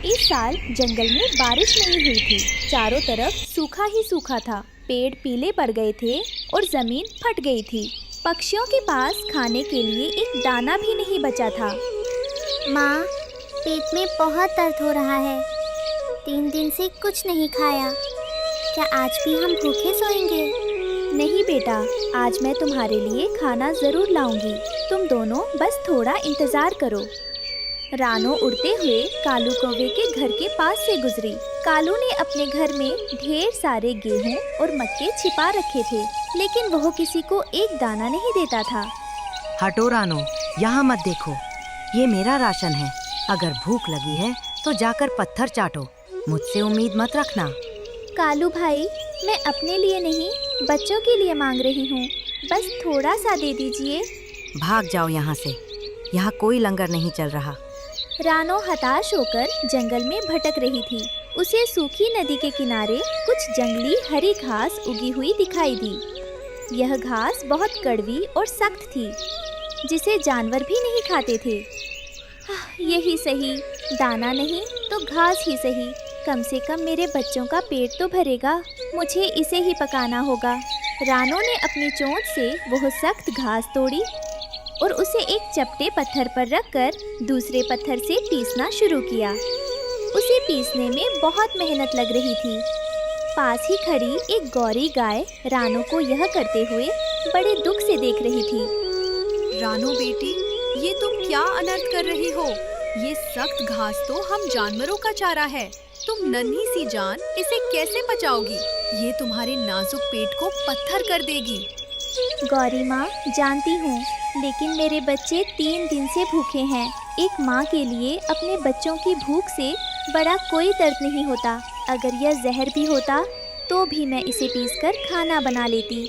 इस साल जंगल में बारिश नहीं हुई थी। चारों तरफ सूखा ही सूखा था। पेड़ पीले पड़ गए थे और जमीन फट गई थी। पक्षियों के पास खाने के लिए एक दाना भी नहीं बचा था। माँ, पेट में बहुत दर्द हो रहा है। 3 दिन से कुछ नहीं खाया। क्या आज भी हम भूखे सोएंगे? नहीं बेटा, आज मैं तुम्हारे लिए खाना जरूर लाऊंगी। तुम दोनों बस थोड़ा इंतजार करो। रानो उड़ते हुए कालू कौवे के घर के पास से गुजरी। कालू ने अपने घर में ढेर सारे गेहूं और मक्के छिपा रखे थे, लेकिन वह किसी को एक दाना नहीं देता था। हटो रानो, यहाँ मत देखो। ये मेरा राशन है। अगर भूख लगी है तो जाकर पत्थर चाटो। मुझसे उम्मीद मत रखना। कालू भाई, मैं अपने लिए नहीं, बच्चों के लिए मांग रही हूँ। बस थोड़ा सा दे दीजिए। भाग जाओ यहाँ से। यहाँ कोई लंगर नहीं चल रहा। रानो हताश होकर जंगल में भटक रही थी। उसे सूखी नदी के किनारे कुछ जंगली हरी घास उगी हुई दिखाई दी। यह घास बहुत कड़वी और सख्त थी, जिसे जानवर भी नहीं खाते थे। यही सही, दाना नहीं तो घास ही सही। कम से कम मेरे बच्चों का पेट तो भरेगा। मुझे इसे ही पकाना होगा। रानो ने अपनी चोंच से वह सख्त घास तोड़ी और उसे एक चपटे पत्थर पर रखकर दूसरे पत्थर से पीसना शुरू किया। उसे पीसने में बहुत मेहनत लग रही थी। पास ही खड़ी एक गौरी गाय रानो को यह करते हुए बड़े दुख से देख रही थी। रानो बेटी, ये तुम क्या अनर्थ कर रही हो? ये सख्त घास तो हम जानवरों का चारा है। तुम नन्ही सी जान इसे कैसे पचाओगी? ये तुम्हारे नाजुक पेट को पत्थर कर देगी। गौरी माँ, जानती हूँ, लेकिन मेरे बच्चे 3 दिन से भूखे हैं। एक माँ के लिए अपने बच्चों की भूख से बड़ा कोई दर्द नहीं होता। अगर यह जहर भी होता तो भी मैं इसे पीसकर खाना बना लेती।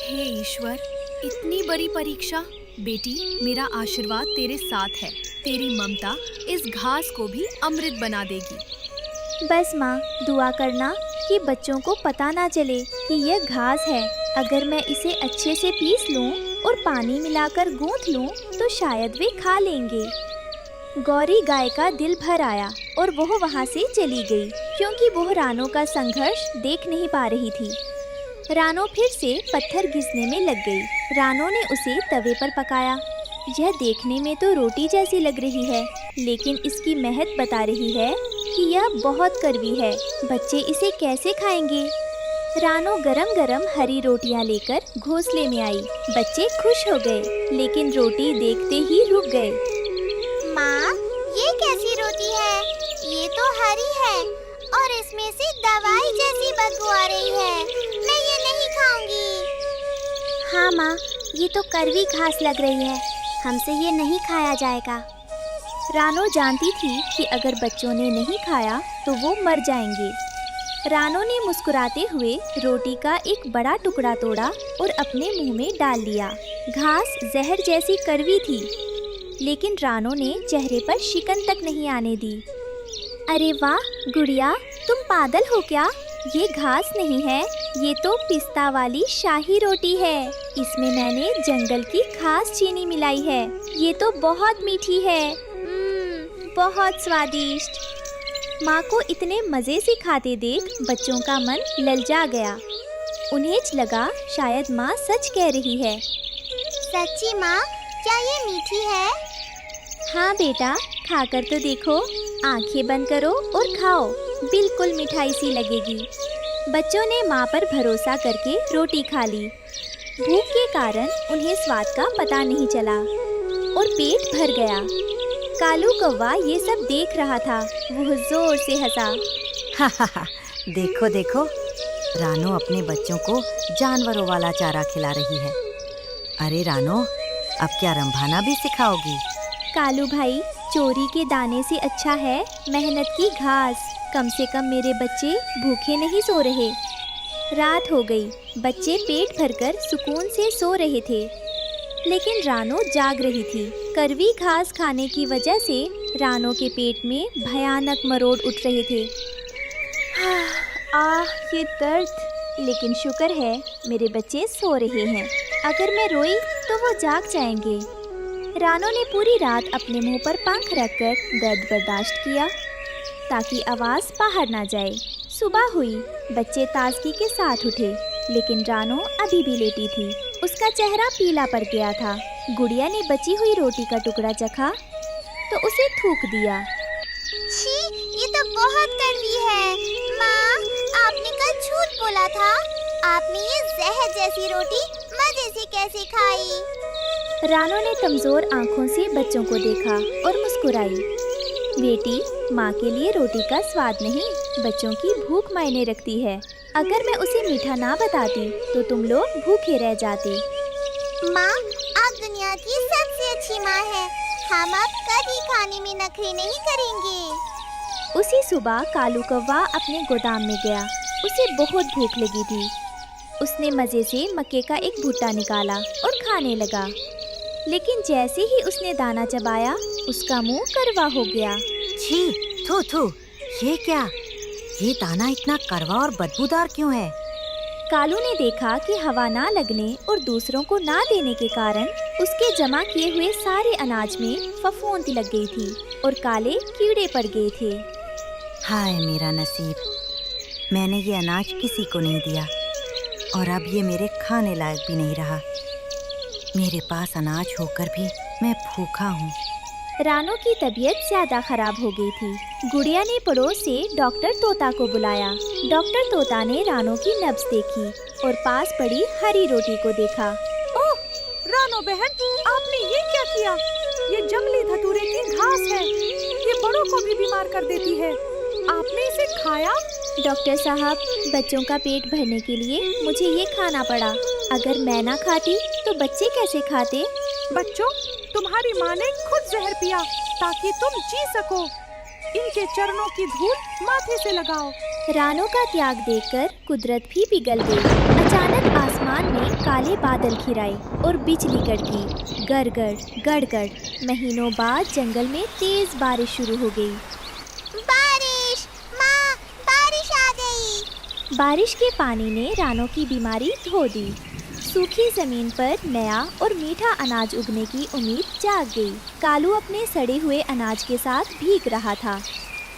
हे ईश्वर, इतनी बड़ी परीक्षा। बेटी, मेरा आशीर्वाद तेरे साथ है। तेरी ममता इस घास को भी अमृत बना देगी। बस माँ, दुआ करना कि बच्चों को पता ना चले कि यह घास है। अगर मैं इसे अच्छे से पीस लूं और पानी मिलाकर गूंथ लूं तो शायद वे खा लेंगे। गौरी गाय का दिल भर आया और वह वहां से चली गई, क्योंकि वह रानो का संघर्ष देख नहीं पा रही थी। रानो फिर से पत्थर घिसने में लग गई। रानो ने उसे तवे पर पकाया। यह देखने में तो रोटी जैसी लग रही है, लेकिन इसकी महक बता रही है कि यह बहुत कड़वी है। बच्चे इसे कैसे खाएंगे? रानो गरम गरम हरी रोटियां लेकर घोंसले में आई। बच्चे खुश हो गए, लेकिन रोटी देखते ही रुक गए। माँ, ये कैसी रोटी है? ये तो हरी है और इसमें से दवाई जैसी बदबू आ रही है। मैं ये नहीं खाऊंगी। हाँ माँ, ये तो कड़वी घास लग रही है। हमसे ये नहीं खाया जाएगा। रानो जानती थी कि अगर बच्चों ने नहीं खाया तो वो मर जाएंगे। रानो ने मुस्कुराते हुए रोटी का एक बड़ा टुकड़ा तोड़ा और अपने मुंह में डाल लिया। घास जहर जैसी कड़वी थी, लेकिन रानो ने चेहरे पर शिकन तक नहीं आने दी। अरे वाह गुड़िया, तुम पागल हो क्या? ये घास नहीं है, ये तो पिस्ता वाली शाही रोटी है। इसमें मैंने जंगल की खास चीनी मिलाई है। ये तो बहुत मीठी है। बहुत स्वादिष्ट। माँ को इतने मज़े से खाते देख बच्चों का मन ललचा गया। उन्हें लगा शायद माँ सच कह रही है। सच्ची माँ, क्या ये मीठी है? हाँ बेटा, खाकर तो देखो। आंखें बंद करो और खाओ, बिल्कुल मिठाई सी लगेगी। बच्चों ने माँ पर भरोसा करके रोटी खा ली। भूख के कारण उन्हें स्वाद का पता नहीं चला और पेट भर गया। कालू कौवा ये सब देख रहा था। वह जोर से हंसा। हा, देखो देखो, रानो अपने बच्चों को जानवरों वाला चारा खिला रही है। अरे रानो, अब क्या रंभाना भी सिखाओगी? कालू भाई, चोरी के दाने से अच्छा है मेहनत की घास। कम से कम मेरे बच्चे भूखे नहीं सो रहे। रात हो गई। बच्चे पेट भरकर सुकून से सो रहे थे, लेकिन रानो जाग रही थी। कड़वी घास खाने की वजह से रानो के पेट में भयानक मरोड़ उठ रहे थे। ये दर्द। लेकिन शुक्र है मेरे बच्चे सो रहे हैं। अगर मैं रोई तो वो जाग जाएंगे। रानो ने पूरी रात अपने मुंह पर पंख रखकर दर्द बर्दाश्त किया ताकि आवाज़ बाहर ना जाए। सुबह हुई, बच्चे ताजगी के साथ उठे, लेकिन रानो अभी भी लेटी थी। उसका चेहरा पीला पड़ गया था। गुड़िया ने बची हुई रोटी का टुकड़ा चखा तो उसे थूक दिया। छी, ये तो बहुत कड़वी है। माँ, आपने कल झूठ बोला था। आपने ये जहर जैसी रोटी मजे से कैसे खाई? रानो ने कमजोर आंखों से बच्चों को देखा और मुस्कुराई। बेटी, माँ के लिए रोटी का स्वाद नहीं, बच्चों की भूख मायने रखती है। अगर मैं उसे मीठा ना बताती तो तुम लोग भूखे रह जाते। माँ, आप दुनिया की सबसे अच्छी माँ है। हम अब कभी खाने में नखरे नहीं करेंगे। उसी सुबह कालू कौवा अपने गोदाम में गया। उसे बहुत भूख लगी थी। उसने मज़े से मक्के का एक भुट्टा निकाला और खाने लगा, लेकिन जैसे ही उसने दाना चबाया उसका मुंह करवा हो गया। छी, थू थू, ये क्या? ये दाना इतना करवा और बदबूदार क्यों है? कालू ने देखा कि हवा ना लगने और दूसरों को ना देने के कारण उसके जमा किए हुए सारे अनाज में फफूंद लग गई थी और काले कीड़े पड़ गए थे। हाय मेरा नसीब, मैंने ये अनाज किसी को नहीं दिया और अब ये मेरे खाने लायक भी नहीं रहा। मेरे पास अनाज होकर भी मैं भूखा हूँ। रानो की तबीयत ज्यादा खराब हो गई थी। गुड़िया ने पड़ोस से डॉक्टर तोता को बुलाया। डॉक्टर तोता ने रानो की नब्ज देखी और पास पड़ी हरी रोटी को देखा। ओह, रानो बहन, आपने ये क्या किया? ये जंगली धतूरे की घास है। ये बड़ों को भी बीमार कर देती है। आपने इसे खाया? डॉक्टर साहब, बच्चों का पेट भरने के लिए मुझे ये खाना पड़ा। अगर मैं ना खाती तो बच्चे कैसे खाते? बच्चों, तुम्हारी माँ ने खुद जहर पिया ताकि तुम जी सको। इनके चरणों की धूल माथे से लगाओ। रानो का त्याग देखकर कुदरत भी पिघल गई। अचानक आसमान में काले बादल घिराए और बिजली कड़की। गड़गड़ गड़गड़। महीनों बाद जंगल में तेज बारिश शुरू हो गई। बारिश, माँ, बारिश आ गई। बारिश के पानी ने रानो की बीमारी धो दी। सूखी जमीन पर नया और मीठा अनाज उगने की उम्मीद जाग गई। कालू अपने सड़े हुए अनाज के साथ भीग रहा था,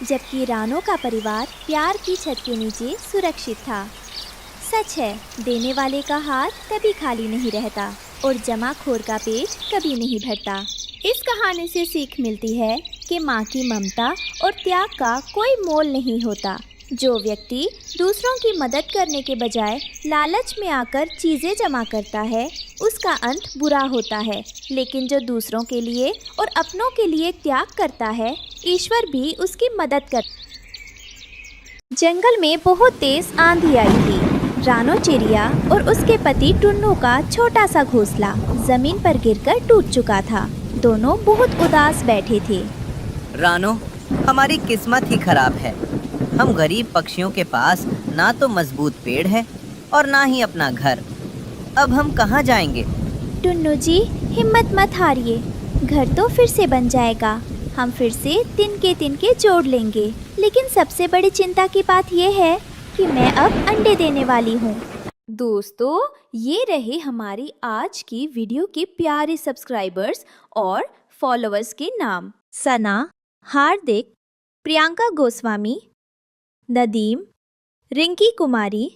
जबकि रानो का परिवार प्यार की छत के नीचे सुरक्षित था। सच है, देने वाले का हाथ कभी खाली नहीं रहता और जमाखोर का पेट कभी नहीं भरता। इस कहानी से सीख मिलती है कि माँ की ममता और त्याग का कोई मोल नहीं होता। जो व्यक्ति दूसरों की मदद करने के बजाय लालच में आकर चीज़ें जमा करता है, उसका अंत बुरा होता है। लेकिन जो दूसरों के लिए और अपनों के लिए त्याग करता है, ईश्वर भी उसकी मदद करता। जंगल में बहुत तेज आंधी आई थी। रानो चिड़िया और उसके पति टुन्नू का छोटा सा घोंसला जमीन पर गिरकर टूट चुका था। दोनों बहुत उदास बैठे थे। रानो, हमारी किस्मत ही खराब है। हम गरीब पक्षियों के पास ना तो मजबूत पेड़ है और ना ही अपना घर। अब हम कहाँ जाएंगे? टुन्नू जी, हिम्मत मत हारिए, घर तो फिर से बन जाएगा। हम फिर से तिनके जोड़ लेंगे। लेकिन सबसे बड़ी चिंता की बात यह है कि मैं अब अंडे देने वाली हूँ। दोस्तों, ये रहे हमारी आज की वीडियो के प्यारे सब्सक्राइबर्स और फॉलोअर्स के नाम। सना, हार्दिक, प्रियंका गोस्वामी, नदीम, रिंकी कुमारी,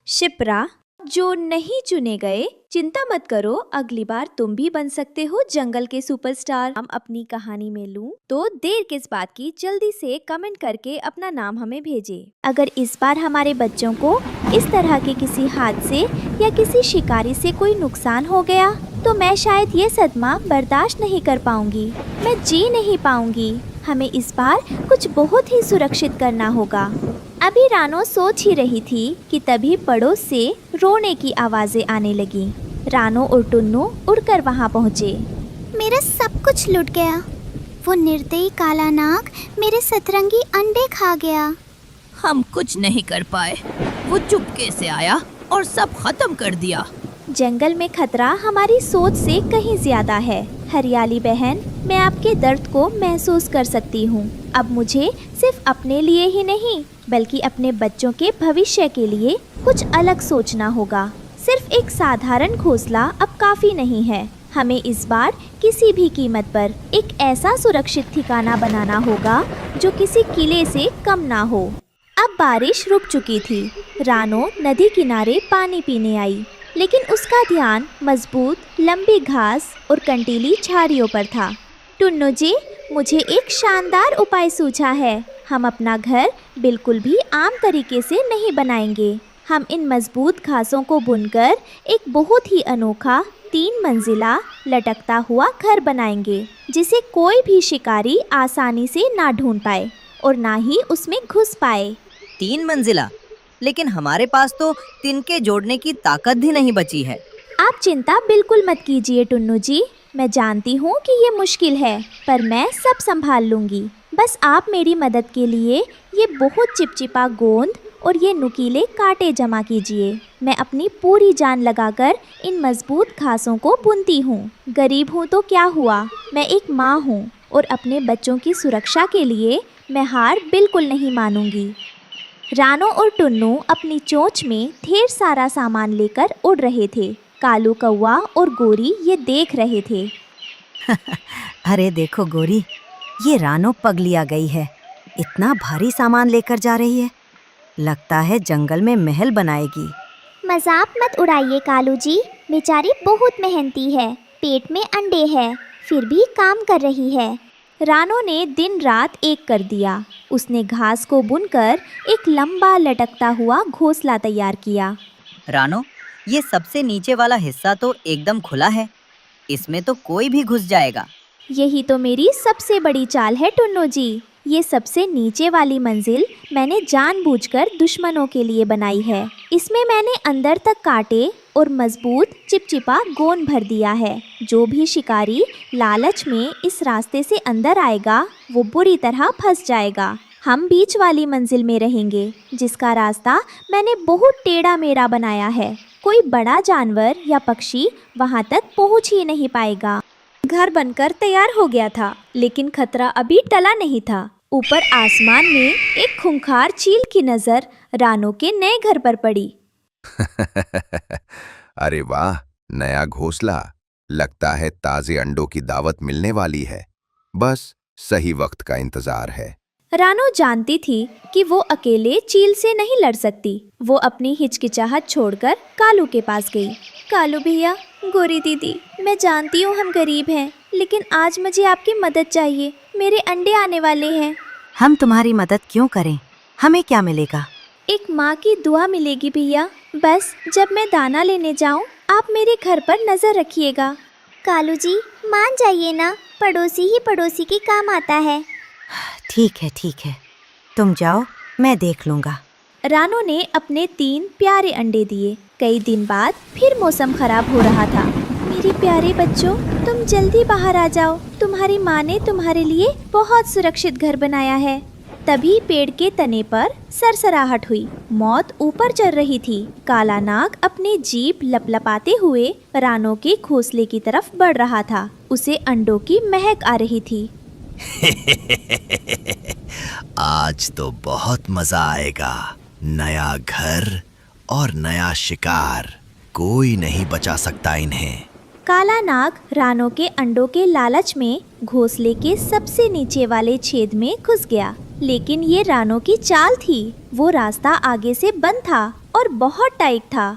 शिप्रा। जो नहीं चुने गए, चिंता मत करो, अगली बार तुम भी बन सकते हो जंगल के सुपरस्टार। हम अपनी कहानी में लूं तो देर किस बात की, जल्दी से कमेंट करके अपना नाम हमें भेजें। अगर इस बार हमारे बच्चों को इस तरह के किसी हादसे या किसी शिकारी से कोई नुकसान हो गया तो मैं शायद ये सदमा बर्दाश्त नहीं कर पाऊंगी, मैं जी नहीं पाऊंगी। हमें इस बार कुछ बहुत ही सुरक्षित करना होगा। अभी रानो सोच ही रही थी कि तभी पड़ोस से रोने की आवाजें आने लगी। रानो और टुन्नू उड़कर वहां पहुंचे। मेरा सब कुछ लुट गया। वो निर्दयी काला नाग मेरे सतरंगी अंडे खा गया। हम कुछ नहीं कर पाए। वो चुपके से आया और सब खत्म कर दिया। जंगल में खतरा हमारी सोच से कहीं ज्यादा है। हरियाली बहन, मैं आपके दर्द को महसूस कर सकती हूँ। अब मुझे सिर्फ अपने लिए ही नहीं बल्कि अपने बच्चों के भविष्य के लिए कुछ अलग सोचना होगा। सिर्फ एक साधारण घोंसला अब काफी नहीं है। हमें इस बार किसी भी कीमत पर एक ऐसा सुरक्षित ठिकाना बनाना होगा जो किसी किले से कम ना हो। अब बारिश रुक चुकी थी। रानो नदी किनारे पानी पीने आई, लेकिन उसका ध्यान मजबूत लंबी घास और कंटीली झाड़ियों पर था। टुन्नू जी, मुझे एक शानदार उपाय सूझा है। हम अपना घर बिल्कुल भी आम तरीके से नहीं बनाएंगे। हम इन मजबूत घासों को बुनकर एक बहुत ही अनोखा 3 मंजिला लटकता हुआ घर बनाएंगे, जिसे कोई भी शिकारी आसानी से ना ढूंढ पाए और ना ही उसमें घुस पाए। 3 मंजिला? लेकिन हमारे पास तो तिनके जोड़ने की ताकत भी नहीं बची है। आप चिंता बिल्कुल मत कीजिए टुन्नू जी। मैं जानती हूँ कि ये मुश्किल है, पर मैं सब संभाल लूँगी। बस आप मेरी मदद के लिए ये बहुत चिपचिपा गोंद और ये नुकीले कांटे जमा कीजिए। मैं अपनी पूरी जान लगाकर इन मजबूत घासों को बुनती हूँ। गरीब हूँ तो क्या हुआ, मैं एक माँ हूँ और अपने बच्चों की सुरक्षा के लिए मैं हार बिल्कुल नहीं मानूंगी। रानो और टुन्नू अपनी चोंच में ढेर सारा सामान लेकर उड़ रहे थे। कालू कौवा और गोरी ये देख रहे थे। अरे देखो गोरी, ये रानो पगलिया गई है। इतना भारी सामान लेकर जा रही है। लगता है जंगल में महल बनाएगी। मजाक मत उड़ाइए कालू जी, बेचारी बहुत मेहनती है। पेट में अंडे है, फिर भी काम कर रही है। रानो ने दिन रात एक कर दिया। उसने घास को बुनकर एक लंबा लटकता हुआ घोंसला तैयार किया। रानो, ये सबसे नीचे वाला हिस्सा तो एकदम खुला है। इसमें तो कोई भी घुस जाएगा। यही तो मेरी सबसे बड़ी चाल है टुन्नू जी। ये सबसे नीचे वाली मंजिल मैंने जानबूझकर दुश्मनों के लिए बनाई है। इसमें मैंने अंदर तक कांटे और मजबूत चिपचिपा गोंद भर दिया है। जो भी शिकारी लालच में इस रास्ते से अंदर आएगा, वो बुरी तरह फंस जाएगा। हम बीच वाली मंजिल में रहेंगे, जिसका रास्ता मैंने बहुत टेढ़ा मेढ़ा बनाया है। कोई बड़ा जानवर या पक्षी वहाँ तक पहुँच ही नहीं पाएगा। घर बनकर तैयार हो गया था, लेकिन खतरा अभी टला नहीं था। ऊपर आसमान में एक खूंखार चील की नजर रानो के नए घर पर पड़ी। अरे वाह, नया घोंसला। लगता है ताजे अंडों की दावत मिलने वाली है। बस सही वक्त का इंतजार है। रानो जानती थी कि वो अकेले चील से नहीं लड़ सकती। वो अपनी हिचकिचाहट छोड़कर कालू के पास गई। कालू भैया, गोरी दीदी, मैं जानती हूँ हम गरीब हैं, लेकिन आज मुझे आपकी मदद चाहिए। मेरे अंडे आने वाले हैं। हम तुम्हारी मदद क्यों करें? हमें क्या मिलेगा? एक माँ की दुआ मिलेगी भैया। बस जब मैं दाना लेने जाऊँ, आप मेरे घर पर नजर रखिएगा। कालू जी, मान जाइए ना, पड़ोसी ही पड़ोसी के काम आता है। ठीक है, तुम जाओ, मैं देख लूँगा। रानो ने अपने 3 प्यारे अंडे दिए। कई दिन बाद फिर मौसम खराब हो रहा था। मेरे प्यारे बच्चों, तुम जल्दी बाहर आ जाओ। तुम्हारी माँ ने तुम्हारे लिए बहुत सुरक्षित घर बनाया है। तभी पेड़ के तने पर सरसराहट हुई। मौत ऊपर चढ़ रही थी। काला नाग अपनी जीभ लपलपाते हुए रानो के घोंसले की तरफ बढ़ रहा था। उसे अंडों की महक आ रही थी। आज तो बहुत मजा आएगा। नया घर और नया शिकार, कोई नहीं बचा सकता इन्हें। काला नाग रानो के अंडों के लालच में घोंसले के सबसे नीचे वाले छेद में घुस गया। लेकिन ये रानो की चाल थी। वो रास्ता आगे से बंद था और बहुत टाइट था।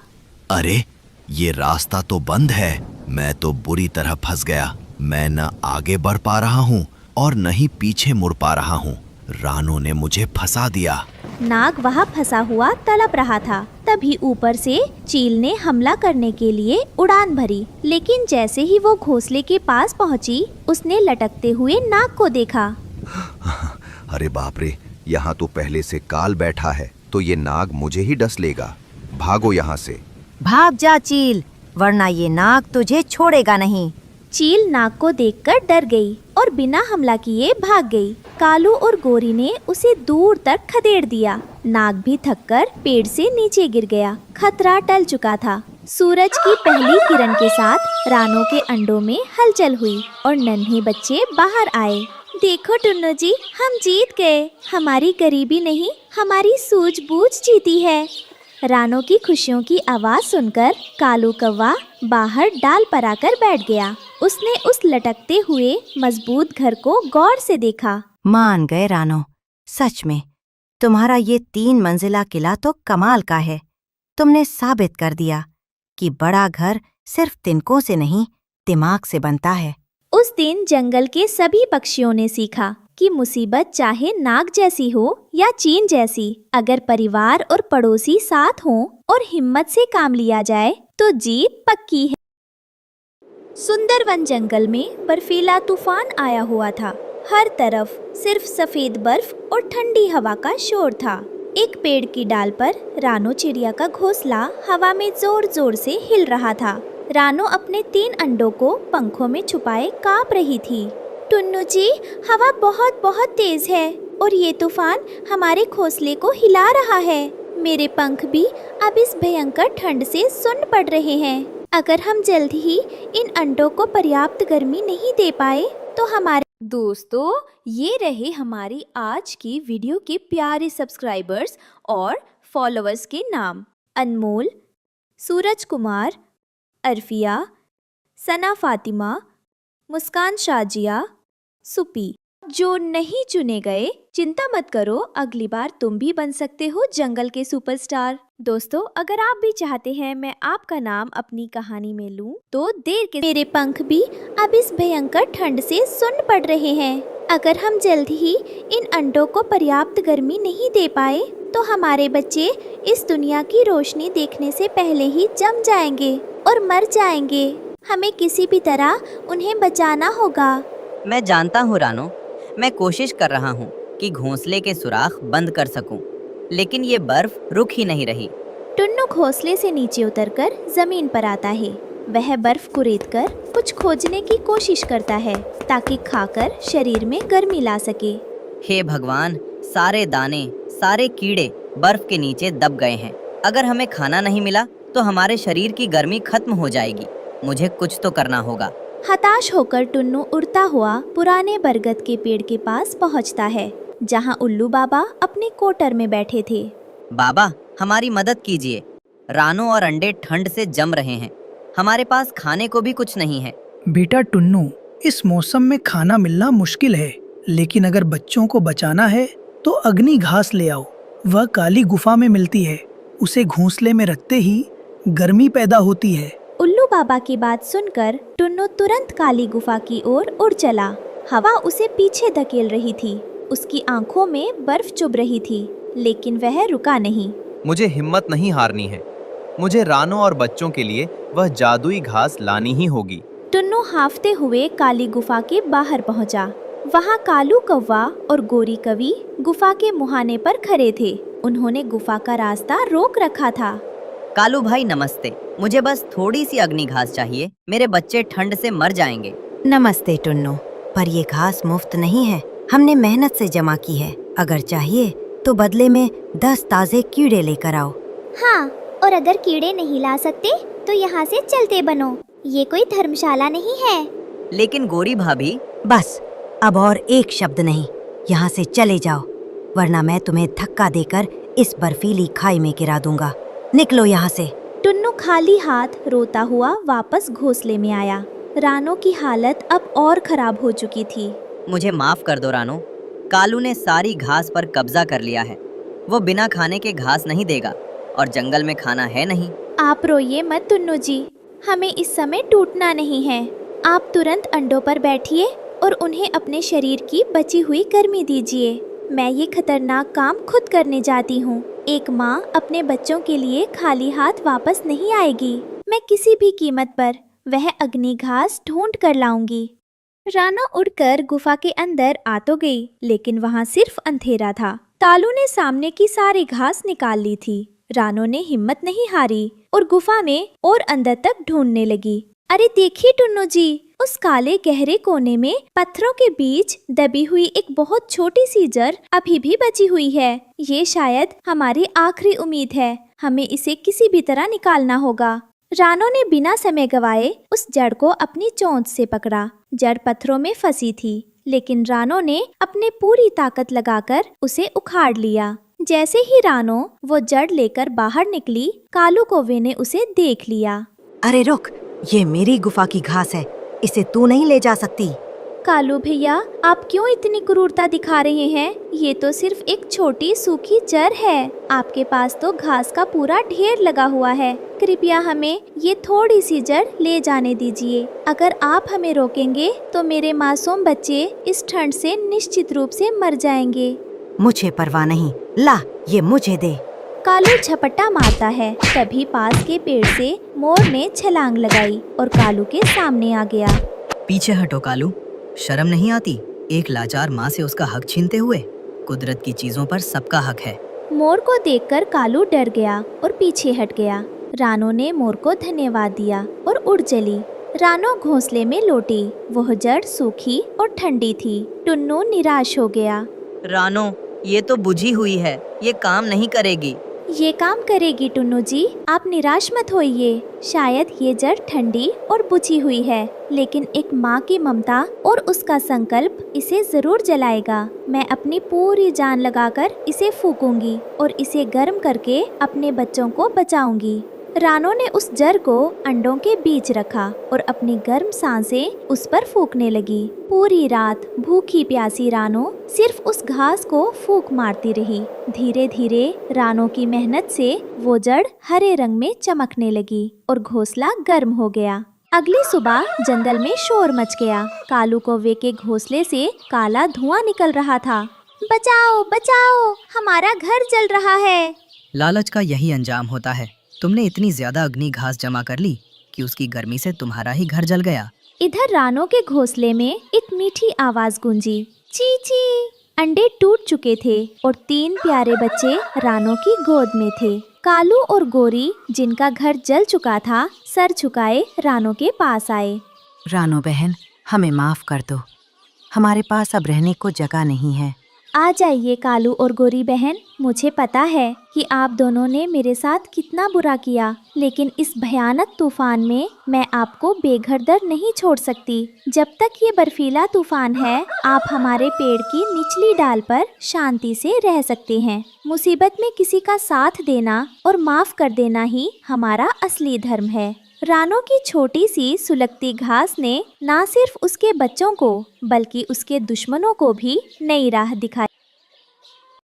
अरे, ये रास्ता तो बंद है। मैं तो बुरी तरह फंस गया। मैं न आगे बढ़ पा रहा हूँ और न ही पीछे मुड़ पा रहा हूँ। रानो ने मुझे फंसा दिया। नाग वहाँ फंसा हुआ तड़प रहा था। तभी ऊपर से चील ने हमला करने के लिए उड़ान भरी। लेकिन जैसे ही वो घोंसले के पास पहुँची, उसने लटकते हुए नाग को देखा। अरे बाप रे, यहाँ तो पहले से काल बैठा है, तो ये नाग मुझे ही डस लेगा। भागो यहाँ से। भाग जा चील, वरना ये नाग तुझे छोड़ेगा नहीं। चील नाग को देखकर डर गई और बिना हमला किए भाग गई। कालू और गोरी ने उसे दूर तक खदेड़ दिया। नाग भी थककर पेड़ से नीचे गिर गया। खतरा टल चुका था। सूरज की पहली किरण के साथ रानो के अंडों में हलचल हुई और नन्हे बच्चे बाहर आए। देखो टुन्नू जी, हम जीत गए। हमारी गरीबी नहीं, हमारी सूझबूझ जीती है। रानो की खुशियों की आवाज सुनकर कालू कौवा बाहर डाल पर आकर बैठ गया। उसने उस लटकते हुए मजबूत घर को गौर से देखा। मान गए रानो, सच में तुम्हारा ये 3 मंजिला किला तो कमाल का है। तुमने साबित कर दिया कि बड़ा घर सिर्फ तिनकों से नहीं, दिमाग से बनता है। उस दिन जंगल के सभी पक्षियों ने सीखा कि मुसीबत चाहे नाग जैसी हो या चीन जैसी, अगर परिवार और पड़ोसी साथ हों और हिम्मत से काम लिया जाए तो जीत पक्की है। सुंदरवन जंगल में बर्फीला तूफान आया हुआ था। हर तरफ सिर्फ सफेद बर्फ और ठंडी हवा का शोर था। एक पेड़ की डाल पर रानो चिड़िया का घोंसला हवा में जोर जोर से हिल रहा था। रानो अपने 3 अंडों को पंखों में छुपाए कांप रही थी। टुन्नू जी, हवा बहुत बहुत तेज है और ये तूफान हमारे घोंसले को हिला रहा है। मेरे पंख भी अब इस भयंकर ठंड से सुन्न पड़ रहे हैं। अगर हम जल्द ही इन अंडों को पर्याप्त गर्मी नहीं दे पाए तो हमारे दोस्तों, ये रहे हमारी आज की वीडियो के प्यारे सब्सक्राइबर्स और फॉलोअर्स के नाम। अनमोल, सूरज कुमार, अरफिया, सना फातिमा, मुस्कान शाजिया, सुपी। जो नहीं चुने गए, चिंता मत करो, अगली बार तुम भी बन सकते हो जंगल के सुपरस्टार। दोस्तों, अगर आप भी चाहते हैं मैं आपका नाम अपनी कहानी में लूं, तो देर के मेरे पंख भी अब इस भयंकर ठंड से सुन्न पड़ रहे हैं। अगर हम जल्द ही इन अंडों को पर्याप्त गर्मी नहीं दे पाए तो हमारे बच्चे इस दुनिया की रोशनी देखने से पहले ही जम जाएंगे और मर जाएंगे। हमें किसी भी तरह उन्हें बचाना होगा। मैं जानता हूँ रानो, मैं कोशिश कर रहा हूँ कि घोंसले के सुराख बंद कर सकूं, लेकिन ये बर्फ रुक ही नहीं रही। टुन्नू घोंसले से नीचे उतरकर जमीन पर आता है। वह बर्फ को रेतकर कुछ खोजने की कोशिश करता है ताकि खाकर शरीर में गर्मी ला सके। हे भगवान, सारे दाने, सारे कीड़े बर्फ के नीचे दब गए हैं। अगर हमें खाना नहीं मिला तो हमारे शरीर की गर्मी खत्म हो जाएगी। मुझे कुछ तो करना होगा। हताश होकर टुन्नू उड़ता हुआ पुराने बरगद के पेड़ के पास पहुंचता है, जहां उल्लू बाबा अपने कोटर में बैठे थे। बाबा, हमारी मदद कीजिए। रानो और अंडे ठंड से जम रहे हैं। हमारे पास खाने को भी कुछ नहीं है। बेटा टुन्नू, इस मौसम में खाना मिलना मुश्किल है, लेकिन अगर बच्चों को बचाना है तो अग्नि घास ले आओ। वह काली गुफा में मिलती है। उसे घोंसले में रखते ही गर्मी पैदा होती है। उल्लू बाबा की बात सुनकर टुन्नू तुरंत काली गुफा की ओर उड़ चला। हवा उसे पीछे धकेल रही थी। उसकी आंखों में बर्फ चुभ रही थी, लेकिन वह रुका नहीं। मुझे हिम्मत नहीं हारनी है। मुझे रानो और बच्चों के लिए वह जादुई घास लानी ही होगी। टुन्नू हांफते हुए काली गुफा के बाहर पहुंचा। वहां कालू कौवा और गोरी कवि गुफा के मुहाने पर खड़े थे। उन्होंने गुफा का रास्ता रोक रखा था। कालू भाई नमस्ते, मुझे बस थोड़ी सी अग्नि घास चाहिए। मेरे बच्चे ठंड से मर जाएंगे। नमस्ते टुन्नू, पर ये घास मुफ्त नहीं है, हमने मेहनत से जमा की है। अगर चाहिए तो बदले में 10 ताजे कीड़े लेकर आओ। हाँ, और अगर कीड़े नहीं ला सकते तो यहाँ से चलते बनो। ये कोई धर्मशाला नहीं है। लेकिन गोरी भाभी। बस, अब और एक शब्द नहीं। यहाँ से चले जाओ, वरना मैं तुम्हें धक्का देकर इस बर्फीली खाई में गिरा दूंगा। निकलो यहाँ से। टुन्नू खाली हाथ रोता हुआ वापस घोंसले में आया। रानो की हालत अब और खराब हो चुकी थी। मुझे माफ कर दो रानो, कालू ने सारी घास पर कब्जा कर लिया है। वो बिना खाने के घास नहीं देगा और जंगल में खाना है नहीं। आप रोइए मत टुन्नू जी, हमें इस समय टूटना नहीं है। आप तुरंत अंडों पर बैठिए और उन्हें अपने शरीर की बची हुई गर्मी दीजिए। मैं ये खतरनाक काम खुद करने जाती हूँ। एक माँ अपने बच्चों के लिए खाली हाथ वापस नहीं आएगी। मैं किसी भी कीमत पर वह अग्नि घास ढूंढ कर लाऊंगी। रानो उड़कर गुफा के अंदर आ तो गई, लेकिन वहाँ सिर्फ अंधेरा था। तालू ने सामने की सारी घास निकाल ली थी। रानो ने हिम्मत नहीं हारी और गुफा में और अंदर तक ढूंढने लगी। अरे देखिए टुन्नू जी, उस काले गहरे कोने में पत्थरों के बीच दबी हुई एक बहुत छोटी सी जड़ अभी भी बची हुई है। ये शायद हमारी आखिरी उम्मीद है। हमें इसे किसी भी तरह निकालना होगा। रानो ने बिना समय गवाए उस जड़ को अपनी चोंच से पकड़ा। जड़ पत्थरों में फंसी थी, लेकिन रानो ने अपने पूरी ताकत लगाकर उसे उखाड़ लिया। जैसे ही रानो वो जड़ लेकर बाहर निकली, कालू कौवे ने उसे देख लिया। अरे रुक, ये मेरी गुफा की घास है, इसे तू नहीं ले जा सकती। कालू भैया, आप क्यों इतनी क्रूरता दिखा रहे हैं? ये तो सिर्फ एक छोटी सूखी जड़ है। आपके पास तो घास का पूरा ढेर लगा हुआ है। कृपया हमें ये थोड़ी सी जड़ ले जाने दीजिए। अगर आप हमें रोकेंगे तो मेरे मासूम बच्चे इस ठंड से निश्चित रूप से मर जाएंगे। मुझे परवाह नहीं, ला ये मुझे दे। कालू झपट्टा मारता है। तभी पास के पेड़ से मोर ने छलांग लगाई और कालू के सामने आ गया। पीछे हटो कालू, शर्म नहीं आती एक लाचार माँ से उसका हक छीनते हुए? कुदरत की चीजों पर सबका हक है। मोर को देखकर कालू डर गया और पीछे हट गया। रानो ने मोर को धन्यवाद दिया और उड़ चली। रानो घोंसले में लौटी। वह जड़ सूखी और ठंडी थी। टुन्नू निराश हो गया। रानो, ये तो बुझी हुई है, ये काम नहीं करेगी। ये काम करेगी टुन्नू जी, आप निराश मत होइए। शायद ये जड़ ठंडी और बुझी हुई है, लेकिन एक माँ की ममता और उसका संकल्प इसे जरूर जलाएगा। मैं अपनी पूरी जान लगाकर इसे फूकूंगी और इसे गर्म करके अपने बच्चों को बचाऊंगी। रानो ने उस जड़ को अंडों के बीच रखा और अपनी गर्म सांसें उस पर फूकने लगी। पूरी रात भूखी प्यासी रानो सिर्फ उस घास को फूक मारती रही। धीरे धीरे रानो की मेहनत से वो जड़ हरे रंग में चमकने लगी और घोंसला गर्म हो गया। अगली सुबह जंगल में शोर मच गया। कालू कौवे के घोंसले से काला धुआं निकल रहा था। बचाओ बचाओ, हमारा घर जल रहा है। लालच का यही अंजाम होता है। तुमने इतनी ज्यादा अग्नि घास जमा कर ली कि उसकी गर्मी से तुम्हारा ही घर जल गया। इधर रानो के घोंसले में एक मीठी आवाज गूंजी, ची ची। अंडे टूट चुके थे और 3 प्यारे बच्चे रानो की गोद में थे। कालू और गोरी, जिनका घर जल चुका था, सर झुकाए रानो के पास आए। रानो बहन, हमें माफ कर दो, हमारे पास अब रहने को जगह नहीं है। आ जाइए कालू और गोरी बहन, मुझे पता है कि आप दोनों ने मेरे साथ कितना बुरा किया, लेकिन इस भयानक तूफान में मैं आपको बेघर नहीं छोड़ सकती। जब तक ये बर्फीला तूफान है, आप हमारे पेड़ की निचली डाल पर शांति से रह सकते हैं। मुसीबत में किसी का साथ देना और माफ कर देना ही हमारा असली धर्म है। रानो की छोटी सी सुलगती घास ने न सिर्फ उसके बच्चों को बल्कि उसके दुश्मनों को भी नई राह दिखाई।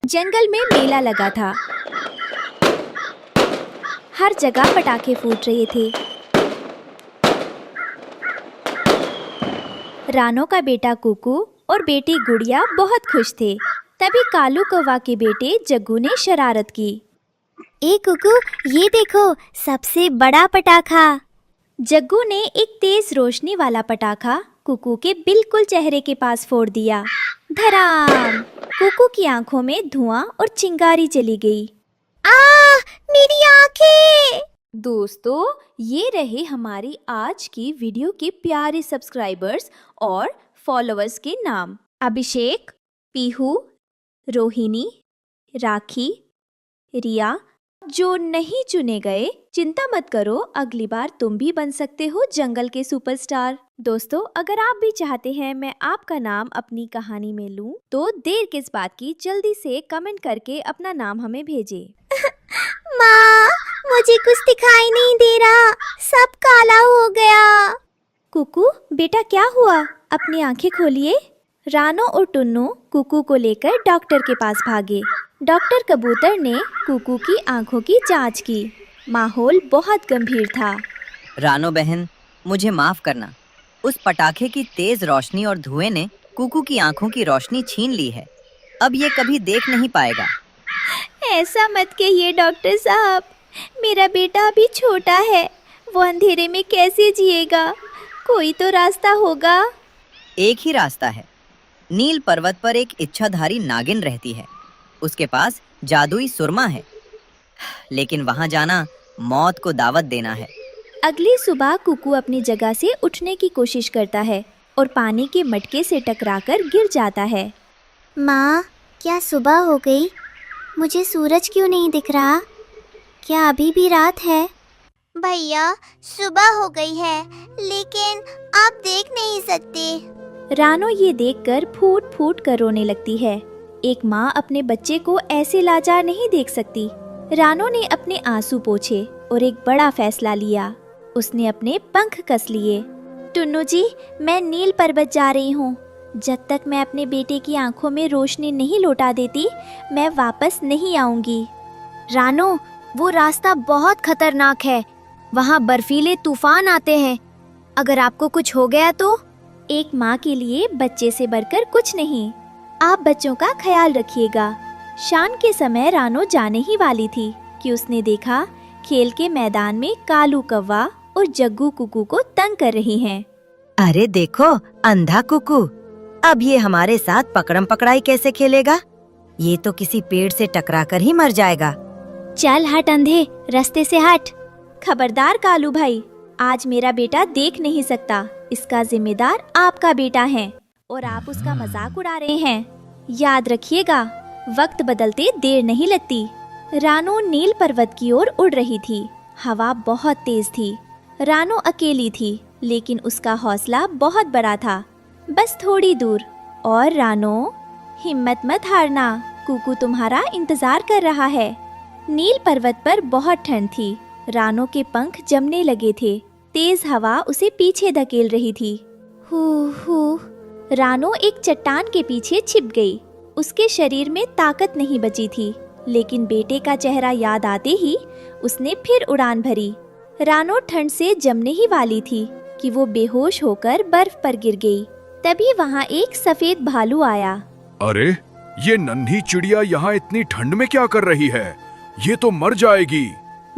जंगल में मेला लगा था। हर जगह पटाखे फूट रहे थे। रानो का बेटा कुकू और बेटी गुड़िया बहुत खुश थे। तभी कालू कौवा के बेटे जग्गू ने शरारत की। ए कुकू, ये देखो सबसे बड़ा पटाखा। जग्गू ने एक तेज रोशनी वाला पटाखा कुकू के बिल्कुल चेहरे के पास फोड़ दिया। धड़ाम! कुकू की आंखों में धुआं और चिंगारी चली गई। मेरी आंखें! दोस्तों, ये रहे हमारी आज की वीडियो के प्यारे सब्सक्राइबर्स और फॉलोअर्स के नाम। अभिषेक, पीहू, रोहिणी, राखी, रिया। जो नहीं चुने गए, चिंता मत करो, अगली बार तुम भी बन सकते हो जंगल के सुपरस्टार। दोस्तों, अगर आप भी चाहते हैं मैं आपका नाम अपनी कहानी में लूं, तो देर किस बात की, जल्दी से कमेंट करके अपना नाम हमें भेजें। माँ, मुझे कुछ दिखाई नहीं दे रहा, सब काला हो गया। कुकू बेटा, क्या हुआ? अपनी आंखें खोलिए। रानो और टुन्नू कुकू को लेकर डॉक्टर के पास भागे। डॉक्टर कबूतर ने कुकू की आंखों की जांच की। माहौल बहुत गंभीर था। रानो बहन, मुझे माफ करना। उस पटाखे की तेज रोशनी और धुएं ने कुकू की आंखों की रोशनी छीन ली है। अब ये कभी देख नहीं पाएगा। ऐसा मत कहिए डॉक्टर साहब, मेरा बेटा अभी छोटा है, वो अंधेरे में कैसे जिएगा? कोई तो रास्ता होगा। एक ही रास्ता है। नील पर्वत पर एक इच्छाधारी नागिन रहती है। उसके पास जादुई सुरमा है, लेकिन वहां जाना मौत को दावत देना है। अगली सुबह कुकू अपनी जगह से उठने की कोशिश करता है और पानी के मटके से टकराकर गिर जाता है। माँ, क्या सुबह हो गई? मुझे सूरज क्यों नहीं दिख रहा? क्या अभी भी रात है? भैया, सुबह हो गई है, लेकिन आप देख नहीं सकते। रानो ये देखकर फूट फूट कर रोने लगती है। एक माँ अपने बच्चे को ऐसे लाचार नहीं देख सकती। रानो ने अपने आंसू पोंछे और एक बड़ा फैसला लिया। उसने अपने पंख कस लिए। टुन्नू जी, मैं नील पर्वत जा रही हूँ। जब तक मैं अपने बेटे की आंखों में रोशनी नहीं लौटा देती, मैं वापस नहीं आऊंगी। रानो, वो रास्ता बहुत खतरनाक है। वहाँ बर्फीले तूफान आते हैं। अगर आपको कुछ हो गया तो? एक माँ के लिए बच्चे से बढ़कर कुछ नहीं। आप बच्चों का ख्याल रखिएगा। शाम के समय रानो जाने ही वाली थी कि उसने देखा खेल के मैदान में कालू कौवा और जग्गू कुकू को तंग कर रही हैं। अरे देखो, अंधा कुकू, अब ये हमारे साथ पकड़म पकड़ाई कैसे खेलेगा? ये तो किसी पेड़ से टकराकर ही मर जाएगा। चल हट अंधे, रास्ते से हट। खबरदार कालू भाई, आज मेरा बेटा देख नहीं सकता। इसका जिम्मेदार आपका बेटा है और आप उसका मजाक उड़ा रहे हैं। याद रखिएगा, वक्त बदलते देर नहीं लगती। रानो नील पर्वत की ओर उड़ रही थी। हवा बहुत तेज थी। रानो अकेली थी, लेकिन उसका हौसला बहुत बड़ा था। बस थोड़ी दूर और रानो, हिम्मत मत हारना, कुकू तुम्हारा इंतजार कर रहा है। नील पर्वत पर बहुत ठंड थी। रानो के पंख जमने लगे थे। तेज हवा उसे पीछे धकेल रही थी। हू रानो एक चट्टान के पीछे छिप गई। उसके शरीर में ताकत नहीं बची थी, लेकिन बेटे का चेहरा याद आते ही उसने फिर उड़ान भरी। रानो ठंड से जमने ही वाली थी कि वो बेहोश होकर बर्फ पर गिर गई। तभी वहाँ एक सफेद भालू आया। अरे, ये नन्ही चिड़िया यहाँ इतनी ठंड में क्या कर रही है? ये तो मर जाएगी।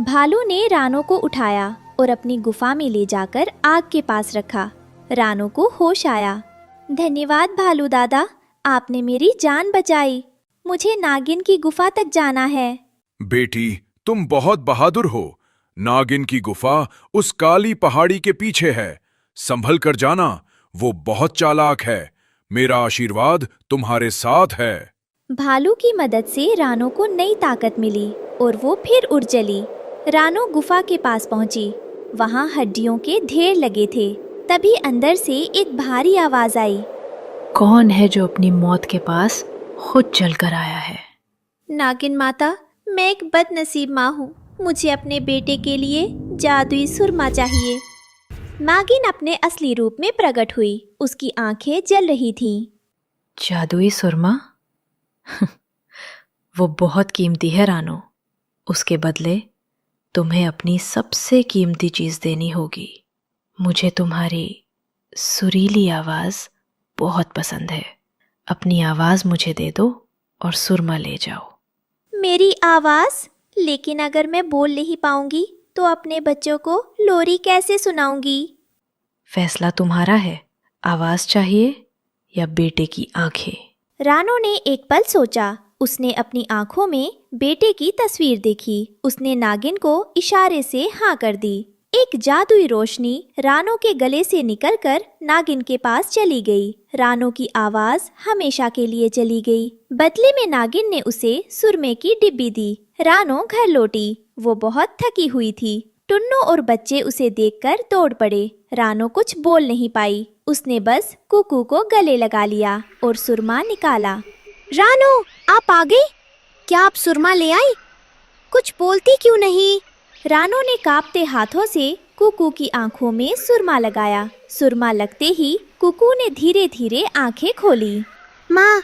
भालू ने रानो को उठाया और अपनी गुफा में ले जाकर आग के पास रखा। रानो को होश आया। धन्यवाद भालू दादा, आपने मेरी जान बचाई। मुझे नागिन की गुफा तक जाना है। बेटी, तुम बहुत बहादुर हो। नागिन की गुफा उस काली पहाड़ी के पीछे है। संभल कर जाना, वो बहुत चालाक है। मेरा आशीर्वाद तुम्हारे साथ है। भालू की मदद से रानो को नई ताकत मिली और वो फिर उड़ चली। रानो गुफा के पास पहुंची। वहाँ हड्डियों के ढेर लगे थे। तभी अंदर से एक भारी आवाज आई। कौन है जो अपनी मौत के पास खुद चलकर आया है? नागिन माता, मैं एक बदनसीब माँ हूँ। मुझे अपने बेटे के लिए जादुई सुरमा चाहिए। नागिन अपने असली रूप में प्रकट हुई। उसकी आंखें जल रही थीं। जादुई सुरमा? वो बहुत कीमती है रानो। उसके बदले तुम्हें अपनी सबसे कीमती चीज देनी होगी। मुझे तुम्हारी सुरीली आवाज बहुत पसंद है। अपनी आवाज मुझे दे दो और सुरमा ले जाओ। मेरी आवाज? लेकिन अगर मैं बोल नहीं पाऊंगी तो अपने बच्चों को लोरी कैसे सुनाऊंगी? फैसला तुम्हारा है। आवाज चाहिए या बेटे की आंखें? रानो ने एक पल सोचा। उसने अपनी आंखों में बेटे की तस्वीर देखी। उसने नागिन को इशारे से हाँ कर दी। एक जादुई रोशनी रानो के गले से निकलकर नागिन के पास चली गई। रानो की आवाज हमेशा के लिए चली गई। बदले में नागिन ने उसे सुरमे की डिब्बी दी। रानो घर लौटी। वो बहुत थकी हुई थी। टुन्नू और बच्चे उसे देखकर दौड़ पड़े। रानो कुछ बोल नहीं पाई। उसने बस कुकू को गले लगा लिया और सुरमा निकाला। रानो, आप आ गई? क्या आप सुरमा ले आई? कुछ बोलती क्यों नहीं? रानो ने कांपते हाथों से कुकू की आंखों में सुरमा लगाया। सुरमा लगते ही कुकू ने धीरे धीरे आंखें खोली। माँ,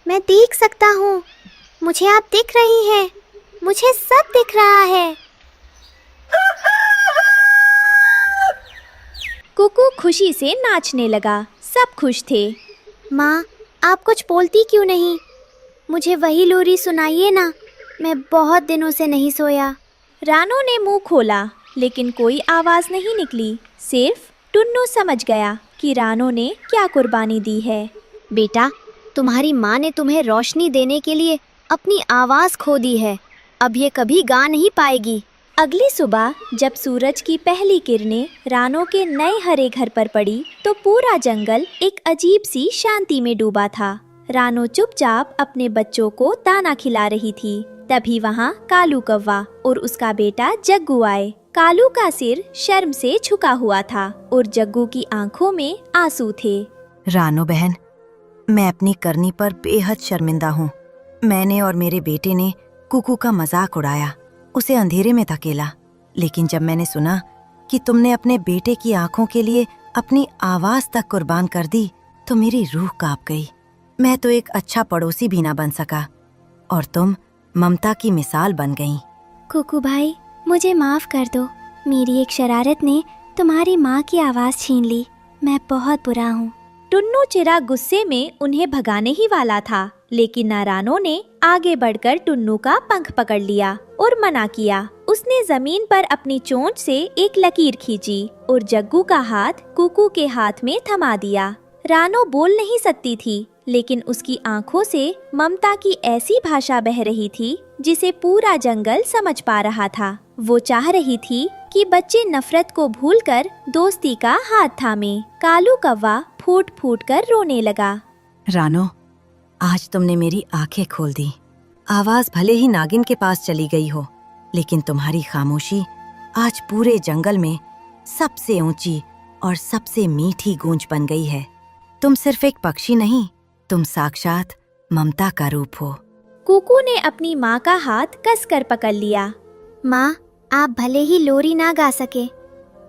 मैं देख सकता हूँ। मुझे आप दिख रही हैं। मुझे सब दिख रहा है। कुकू खुशी से नाचने लगा। सब खुश थे। माँ, आप कुछ बोलती क्यों नहीं? मुझे वही लोरी सुनाइए ना। मैं बहुत दिनों से नहीं सोया। रानो ने मुंह खोला, लेकिन कोई आवाज नहीं निकली। सिर्फ टुन्नू समझ गया कि रानो ने क्या कुर्बानी दी है। बेटा, तुम्हारी माँ ने तुम्हें रोशनी देने के लिए अपनी आवाज खो दी है। अब ये कभी गा नहीं पाएगी। अगली सुबह जब सूरज की पहली किरणें रानो के नए हरे घर पर पड़ी, तो पूरा जंगल एक अजीब सी शांति में डूबा था। रानो चुपचाप अपने बच्चों को दाना खिला रही थी। तभी वहाँ कालू कौवा और उसका बेटा जग्गू आए। कालू का सिर शर्म से झुका हुआ था और जग्गू की आंखों में आंसू थे। रानो बहन, मैं अपनी करनी पर बेहद शर्मिंदा हूँ। मैंने और मेरे बेटे ने कुकू का मजाक उड़ाया, उसे अंधेरे में धकेला, लेकिन जब मैंने सुना कि तुमने अपने बेटे की आंखों के लिए अपनी आवाज तक कुर्बान कर दी तो मेरी रूह कांप गई। मैं तो एक अच्छा पड़ोसी भी ना बन सका और तुम ममता की मिसाल बन गई। कुकू भाई, मुझे माफ कर दो। मेरी एक शरारत ने तुम्हारी माँ की आवाज छीन ली। मैं बहुत बुरा हूँ। टुन्नू चिरा गुस्से में उन्हें भगाने ही वाला था, लेकिन नारानो ने आगे बढ़कर टुन्नू का पंख पकड़ लिया और मना किया। उसने जमीन पर अपनी चोंच से एक लकीर खींची और जग्गू का हाथ कुकू के हाथ में थमा दिया। रानो बोल नहीं सकती थी, लेकिन उसकी आंखों से ममता की ऐसी भाषा बह रही थी जिसे पूरा जंगल समझ पा रहा था। वो चाह रही थी कि बच्चे नफरत को भूलकर दोस्ती का हाथ थामे। कालू कौवा फूट फूट कर रोने लगा। रानो, आज तुमने मेरी आंखें खोल दी। आवाज भले ही नागिन के पास चली गई हो, लेकिन तुम्हारी खामोशी आज पूरे जंगल में सबसे ऊंची और सबसे मीठी गूंज बन गई है। तुम सिर्फ एक पक्षी नहीं, तुम साक्षात ममता का रूप हो। कुकू ने अपनी माँ का हाथ कसकर पकड़ लिया। माँ, आप भले ही लोरी ना गा सके,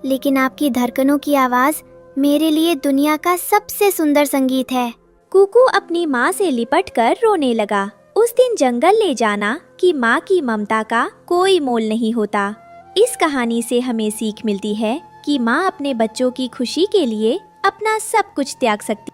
लेकिन आपकी धड़कनों की आवाज मेरे लिए दुनिया का सबसे सुंदर संगीत है। कुकू अपनी माँ से लिपटकर रोने लगा। उस दिन जंगल ले जाना कि माँ की ममता का कोई मोल नहीं होता। इस कहानी से हमें सीख मिलती है कि माँ अपने बच्चों की खुशी के लिए अपना सब कुछ त्याग सकती